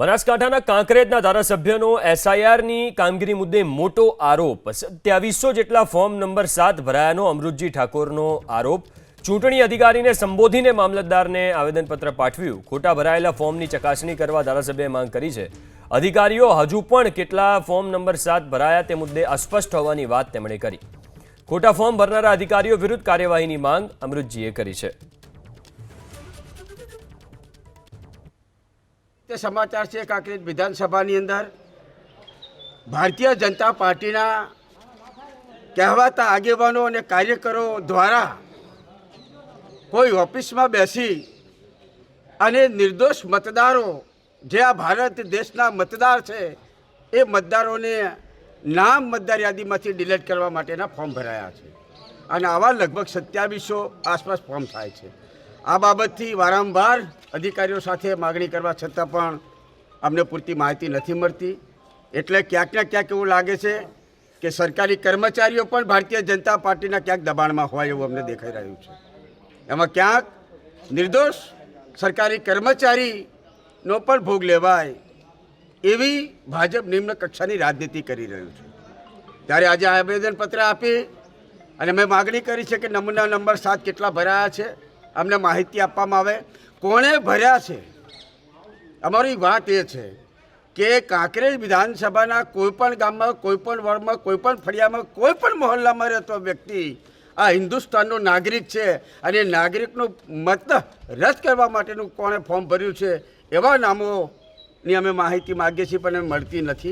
બનાસકાંઠાના કાંકરેજના ધારાસભ્યનો એસઆઈઆરની કામગીરી મુદ્દે મોટો આરોપ। 2700 જેટલા ફોર્મ નંબર 7 ભરાયાનો અમૃતજી ઠાકોરનો આરોપ। ચૂંટણી અધિકારીને સંબોધીને મામલતદારને આવેદનપત્ર પાઠવ્યું। ખોટા ભરાયેલા ફોર્મની ચકાસણી કરવા ધારાસભ્યએ માંગ કરી છે। અધિકારીઓ હજુ પણ કેટલા ફોર્મ નંબર 7 ભરાયા તે મુદ્દે અસ્પષ્ટ હોવાની વાત તેમણે કરી। ખોટા ફોર્મ ભરનારા અધિકારીઓ વિરુદ્ધ કાર્યવાહીની માંગ અમૃતજીએ કરી છે। समाचार है कांकरेज विधानसभा अंदर भारतीय जनता पार्टी कहवाता आगेवानों और कार्यकरों द्वारा कोई ऑफिस में बेसी अने निर्दोष मतदारों जे आ भारत देशना मतदार है ए मतदारों ने नाम मतदार यादी में डिलीट करवा माटेना फॉर्म भराया है और आवा लगभग 2700 आसपास फॉर्म थाय छे। आ बाबतथी वारंवार अधिकारीओ साथे मागणी करवा छतां पण अमने पूरती माहिती नहीं मळती। एटले क्यांक ने क्यांक एवुं लागे छे कि सरकारी कर्मचारीओ पण भारतीय जनता पार्टीना क्यांक दबाणमां होय एवुं अमने देखाई रह्युं छे। एमां क्यांक निर्दोष सरकारी कर्मचारीनो पण भोग लेवाय एवी भाजप निम्न कक्षानी राजनीति करी रह्युं छे। त्यारे आजे आवेदनपत्र आपी अने मैं मागणी करी छे कि नमूना नंबर 7 केटला भराया छे अमने माहिती आपवामां आवे, कोणे भर्या छे। अमारी बात ए छे कि कांकरेज विधानसभाना कोईपण गाममां, कोईपण वार्डमां, कोईपण फळियामां, कोईपण मोहल्लामां रहतो व्यक्ति आ हिंदुस्ताननो नागरिक छे अने नागरिकनो मत रद्द करवा माटेनुं कोणे फॉर्म भर्युं छे एवा नामोनी अमे माहिती मागीए छीए पण मळती नथी।